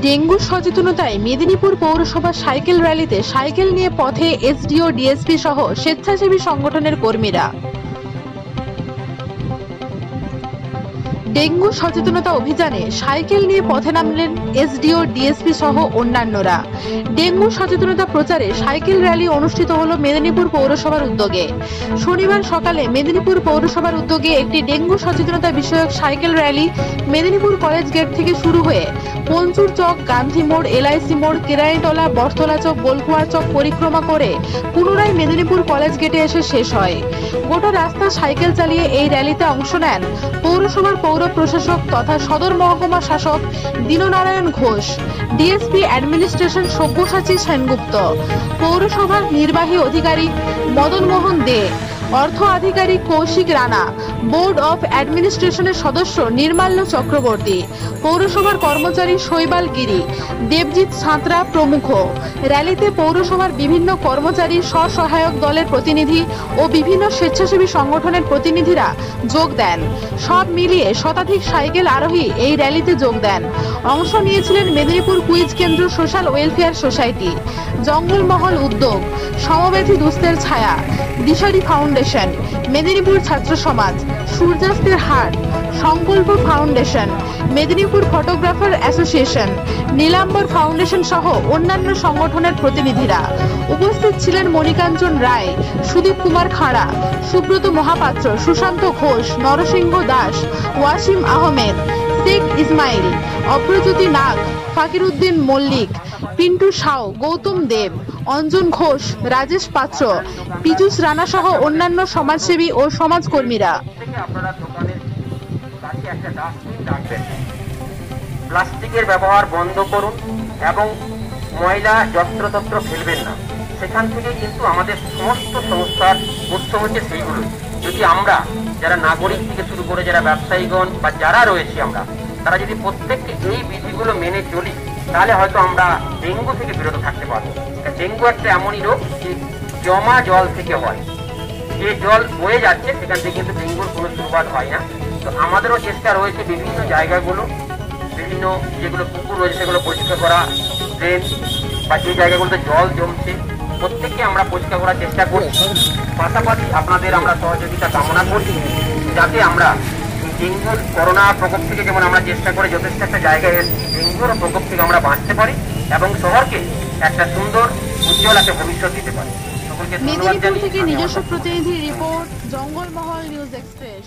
Dengue সচেতনতায় Medinipur পৌরসভার cycle র্যালিতে cycle নিয়ে পথে এসডিও, ডিএসপি সহ স্বেচ্ছাসেবী সংগঠনের কর্মীরা। ডেঙ্গু সচেতনতা অভিযানে সাইকেল নিয়ে পথে নামলেন এসডিও, ডিএসপি সহ অন্যান্যরা। ডেঙ্গু সচেতনতা প্রচারে সাইকেল র্যালি অনুষ্ঠিত হলো মেদিনীপুর পৌরসভার উদ্যোগে। শনিবার সকালে মেদিনীপুর পৌরসভার উদ্যোগে একটি ডেঙ্গু সচেতনতা বিষয়ক cycle rally Medinipur college gate থেকে শুরু হয়ে পঞ্চুর চক, গান্ধী মোড়, এলআইসি মোড়, কেরানীতলা, বটতলা চক, গোলকুয়া চক পরিক্রমা করে পুনরায় মেদিনীপুর কলেজ গেটে এসে শেষ হয়। গোটা রাস্তা সাইকেল চালিয়ে এই র্যালিতে অংশ নেন পৌরসভার পৌর প্রশাসক তথা সদর মহকুমা শাসক দীননারায়ণ ঘোষ, ডিএসপি অ্যাডমিনিস্ট্রেশন সব্যসাচী সেনগুপ্ত, পৌরসভার নির্বাহী অধিকারী মদন মোহন দে, অর্থ আধিকারিক কৌশিক রানা, বোর্ড অফ অ্যাডমিনিস্ট্রেশনের সদস্য নির্মাল্য চক্রবর্তী, পৌরসভার কর্মচারী শৈবাল গিরি, দেবজিৎ সাঁতরা প্রমুখ। র্যালিতে পৌরসভার বিভিন্ন কর্মচারী, স্বসহায়ক দলের প্রতিনিধি ও বিভিন্ন স্বেচ্ছাসেবী সংগঠনের প্রতিনিধিরা যোগ দেন। সব মিলিয়ে শতাধিক সাইকেল আরোহী এই র্যালিতে যোগ দেন। অংশ নিয়েছিলেন মেদিনীপুর কুইজ কেন্দ্র, সোশ্যাল ওয়েলফেয়ার সোসাইটি, জঙ্গলমহল উদ্যোগ, সমব্যথী দুস্থের ছায়া, দিশারি ফাউন্ডেশন, মেদিনীপুর ছাত্র সমাজ, সূর্যাস্তের হাট, সংকল্প ফাউন্ডেশন, মেদিনীপুর ফটোগ্রাফার অ্যাসোসিয়েশন, নীলাম্বর ফাউন্ডেশন সহ অন্যান্য সংগঠনের প্রতিনিধিরা। উপস্থিত ছিলেন মণিকাঞ্চন রায়, সুদীপ কুমার খাড়া, সুব্রত মহাপাত্র, সুশান্ত ঘোষ, নরসিংহ দাস, ওয়াসিম আহমেদ, শেখ ইসমাইল, অপ্রজ্যোতি নাগ, ফাকিরউদ্দিন মল্লিক, পিন্টু সাউ, গৌতম দেব, অঞ্জন ঘোষ, রাজেশ পাত্র, পীযুষ রানা সহ অন্যান্য সমাজসেবী ও সমাজকর্মীরা। প্লাস্টিকের ব্যবহার বন্ধ করুন এবং ময়লা যত্রতত্র ফেলবেন না। সেখান থেকে কিন্তু আমাদের সমস্ত সমস্যার উৎস হচ্ছে সেইগুলোই। যদি আমরা যারা নাগরিক থেকে শুরু করে যারা ব্যবসায়ীগণ বা যারা রয়েছে আমরা, তারা যদি প্রত্যেককে এই বিধিগুলো মেনে চলি, তাহলে হয়তো আমরা ডেঙ্গু থেকে বিরত থাকতে পারবো। ডেঙ্গু একটা এমনই রোগ যে জমা জল থেকে হয়। যে জল বয়ে যাচ্ছে সেখান থেকে কিন্তু ডেঙ্গুর কোনো শুরুয়াত হয় না। তো আমাদেরও চেষ্টা রয়েছে বিভিন্ন জায়গাগুলো, বিভিন্ন যেগুলো পুকুর রয়েছে সেগুলো পরিষ্কার করা, ড্রেন বা যে জায়গাগুলোতে জল জমছে প্রত্যেককে আমরা পরিষ্কার করার চেষ্টা করছি। পাশাপাশি আপনাদের আমরা সহযোগিতা কামনা করছি যাতে আমরা ডেঙ্গুর করোনা প্রকোপ থেকে যেমন আমরা চেষ্টা করে যথেষ্ট একটা জায়গায় ডেঙ্গুর প্রকোপ থেকে আমরা বাঁচতে পারি এবং শহরকে একটা সুন্দর উজ্জ্বল একটা ভবিষ্যৎ দিতে পারি। সকলকে ধন্যবাদ জানিয়ে নিজস্ব প্রতিনিধি রিপোর্ট, জঙ্গলমহল নিউজ এক্সপ্রেস।